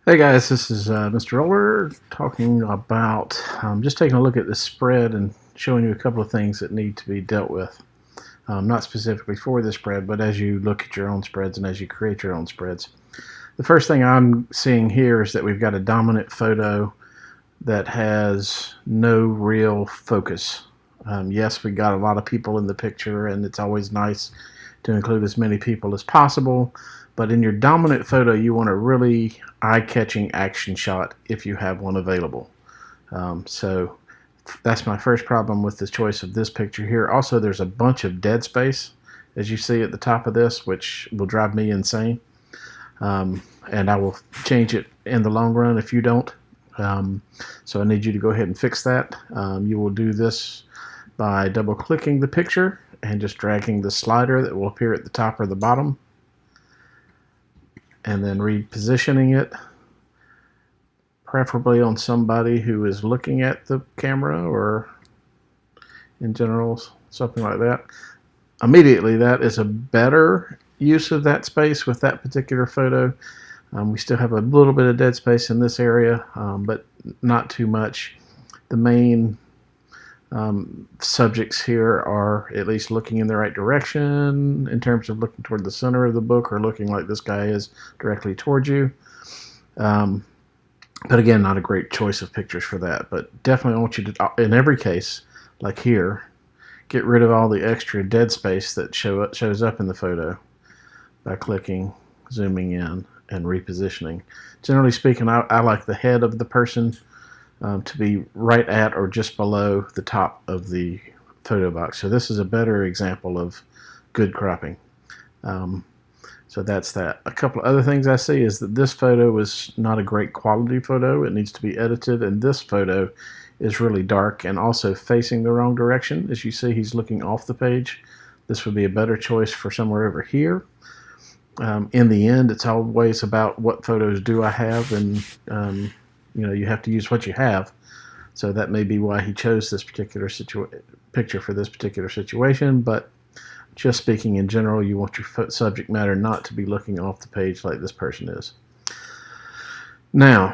Hey guys, this is Mr. Roller talking about just taking a look at this spread and showing you a couple of things that need to be dealt with. Not specifically for this spread, but as you look at your own spreads and as you create your own spreads. The first thing I'm seeing here is that we've got a dominant photo that has no real focus. Yes, we got a lot of people in the picture, and it's always nice to include as many people as possible. But in your dominant photo, you want a really eye-catching action shot if you have one available. So that's my first problem with the choice of this picture here. Also, there's a bunch of dead space, as you see at the top of this, which will drive me insane. And I will change it in the long run if you don't. So I need you to go ahead and fix that. You will do this by double-clicking the picture and just dragging the slider that will appear at the top or the bottom, and then repositioning it, preferably on somebody who is looking at the camera or in general, something like that. Immediately, that is a better use of that space with that particular photo. We still have a little bit of dead space in this area, but not too much. The main subjects here are at least looking in the right direction in terms of looking toward the center of the book or looking like this guy is directly towards you. But again, not a great choice of pictures for that. But definitely I want you to, in every case, like here, get rid of all the extra dead space that shows up in the photo by clicking, zooming in, and repositioning. Generally speaking, I like the head of the person to be right at or just below the top of the photo box. So this is a better example of good cropping. So that's that. A couple of other things I see is that this photo is not a great quality photo. It needs to be edited, and this photo is really dark and also facing the wrong direction. As you see, he's looking off the page. This would be a better choice for somewhere over here. In the end, it's always about what photos do I have, and you have to use what you have. So that may be why he chose this particular picture for this particular situation, but just speaking in general, you want your subject matter not to be looking off the page like this person is. Now,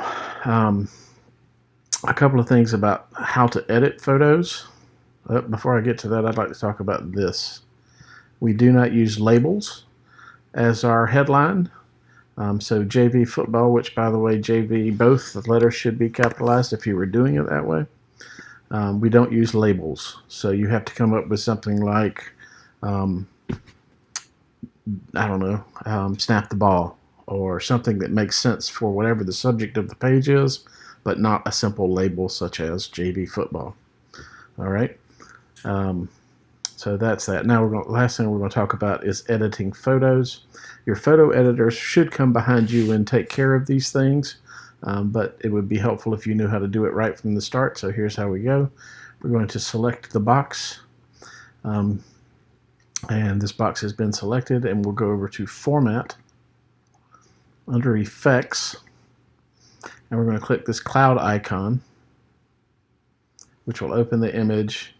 a couple of things about how to edit photos. Before I get to that, I'd like to talk about this. We do not use labels as our headline. So JV football, which by the way, JV, both the letters should be capitalized if you were doing it that way. We don't use labels. So you have to come up with something like, I don't know, snap the ball, or something that makes sense for whatever the subject of the page is, but not a simple label such as JV football. All right. So that's that. Now, last thing we're going to talk about is editing photos. Your photo editors should come behind you and take care of these things, but it would be helpful if you knew how to do it right from the start. So here's how we go. We're going to select the box, and this box has been selected, and we'll go over to Format, under Effects, and we're going to click this cloud icon, which will open the image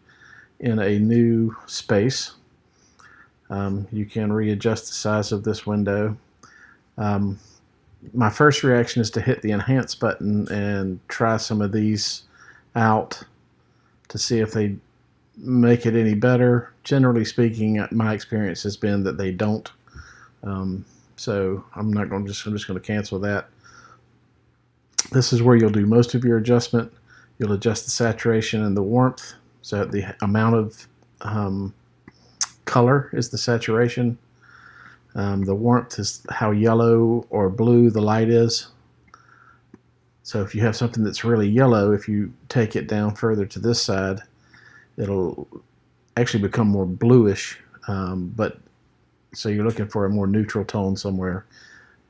in a new space. You can readjust the size of this window. My first reaction is to hit the Enhance button and try some of these out to see if they make it any better. Generally speaking, my experience has been that they don't. So I'm just going to cancel that. This is where you'll do most of your adjustment. You'll adjust the saturation and the warmth. So the amount of color is the saturation. The warmth is how yellow or blue the light is. So if you have something that's really yellow, if you take it down further to this side, it'll actually become more bluish. But so you're looking for a more neutral tone somewhere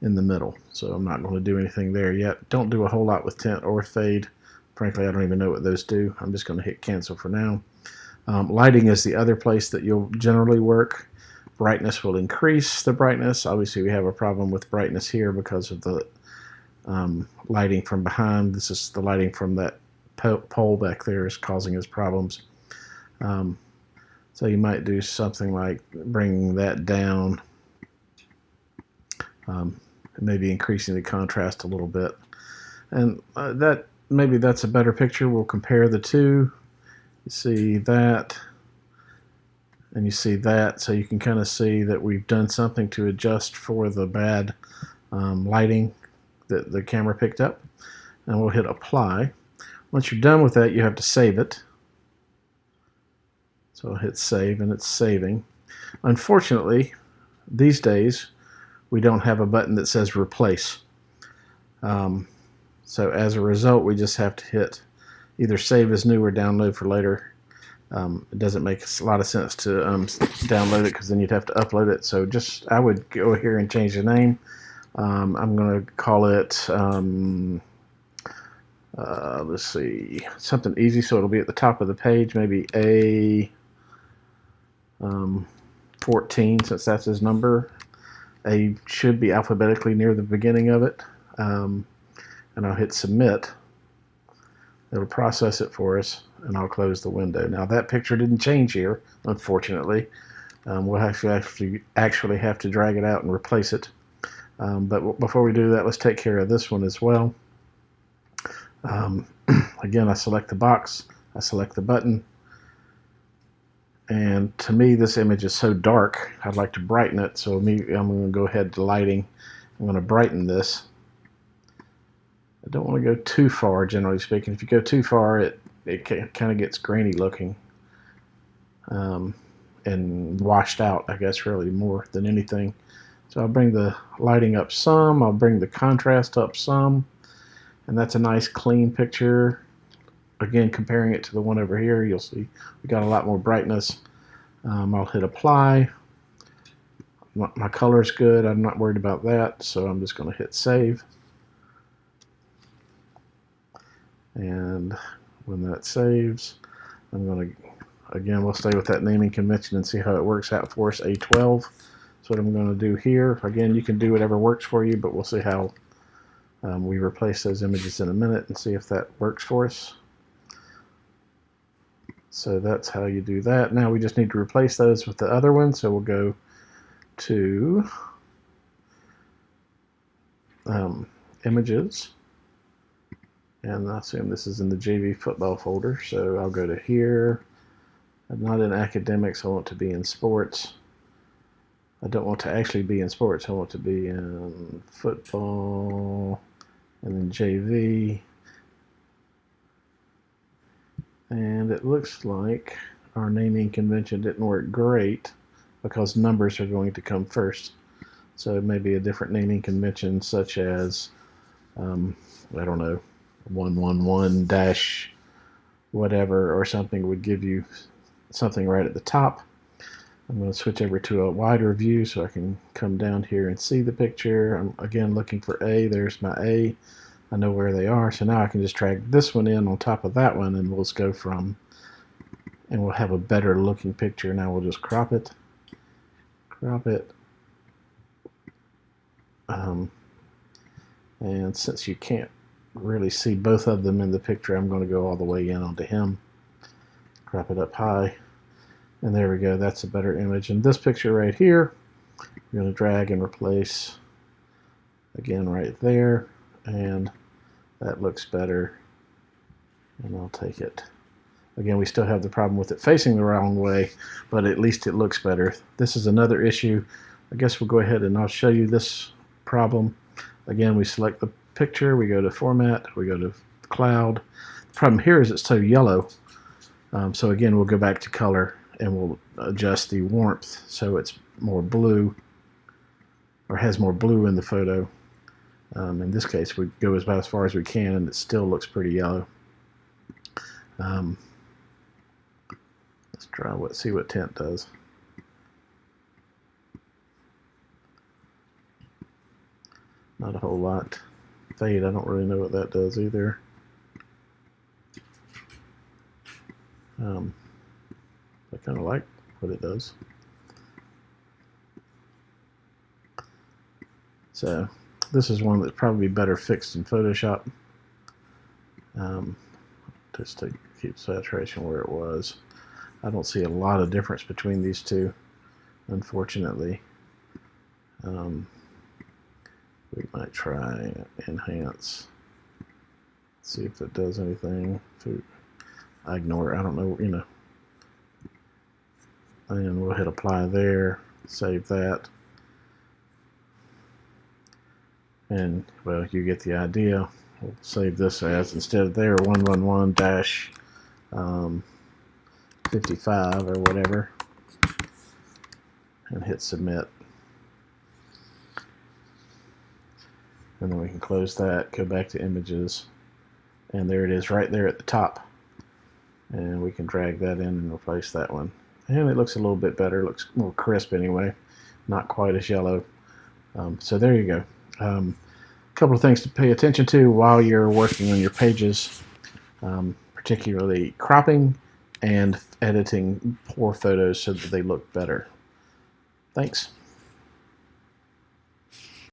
in the middle. So I'm not going to do anything there yet. Don't do a whole lot with tint or fade. Frankly, I don't even know what those do. I'm just going to hit cancel for now. Lighting is the other place that you'll generally work. Brightness will increase the brightness. Obviously, we have a problem with brightness here because of the lighting from behind. This is the lighting from that pole back there is causing us problems. So you might do something like bringing that down maybe increasing the contrast a little bit. And maybe that's a better picture. We'll compare the two. You see that, and you see that, so you can kind of see that we've done something to adjust for the bad lighting that the camera picked up. And we'll hit apply. Once you're done with that, you have to save it. So I'll hit save, and it's saving. Unfortunately, these days, we don't have a button that says replace. So as a result, we just have to hit either save as new or download for later. It doesn't make a lot of sense to download it, because then you'd have to upload it. So I would go here and change the name. I'm going to call it, let's see, something easy so it'll be at the top of the page, maybe A14, since that's his number. A should be alphabetically near the beginning of it. And I'll hit submit. It'll process it for us, and I'll close the window. Now that picture didn't change here, unfortunately. We'll actually have to drag it out and replace it. But before we do that, let's take care of this one as well. Again, I select the box, I select the button, and to me this image is so dark, I'd like to brighten it. So I'm going to go ahead to lighting. I'm going to brighten this. I don't want to go too far, generally speaking. If you go too far, it kind of gets grainy looking and washed out, I guess, really more than anything. So I'll bring the lighting up some, I'll bring the contrast up some, and that's a nice clean picture. Again, comparing it to the one over here, you'll see we got a lot more brightness. I'll hit apply. My color's good, I'm not worried about that, so I'm just going to hit save. And when that saves, I'm going to, again, we'll stay with that naming convention and see how it works out for us. A12. That's what I'm going to do here. Again, you can do whatever works for you, but we'll see how we replace those images in a minute and see if that works for us. So that's how you do that. Now we just need to replace those with the other one. So we'll go to images. And I assume this is in the JV football folder. So I'll go to here. I'm not in academics, I want to be in sports. I don't want to actually be in sports, I want to be in football, and then JV. And it looks like our naming convention didn't work great because numbers are going to come first. So maybe a different naming convention, such as, I don't know, 111 dash whatever or something, would give you something right at the top. I'm going to switch over to a wider view so I can come down here and see the picture. I'm again looking for A. There's my A. I know where they are, so now I can just drag this one in on top of that one, and we'll just go from, and we'll have a better looking picture. Now we'll just crop it, and since you can't really see both of them in the picture, I'm going to go all the way in onto him, crop it up high, and there we go. That's a better image. And this picture right here, we're going to drag and replace again right there, and that looks better, and I'll take it. Again, we still have the problem with it facing the wrong way, but at least it looks better. This is another issue. I guess we'll go ahead and I'll show you this problem. Again, we select the picture, we go to format, we go to cloud. The problem here is it's so yellow. So again, we'll go back to color and we'll adjust the warmth so it's more blue, or has more blue in the photo. In this case, we go about as far as we can, and it still looks pretty yellow. Let's try see what tint does. Not a whole lot. Fade, I don't really know what that does either. I kind of like what it does. So this is one that's probably better fixed in Photoshop. Just to keep saturation where it was. I don't see a lot of difference between these two, unfortunately. We might try enhance. See if it does anything. I ignore it. I don't know, And we'll hit apply there. Save that. And, well, you get the idea. We'll save this as, instead of there, 111-55 or whatever. And hit submit. And then we can close that, go back to images. And there it is right there at the top. And we can drag that in and replace that one. And it looks a little bit better. It looks more crisp anyway. Not quite as yellow. So there you go. A couple of things to pay attention to while you're working on your pages, particularly cropping and editing poor photos so that they look better. Thanks.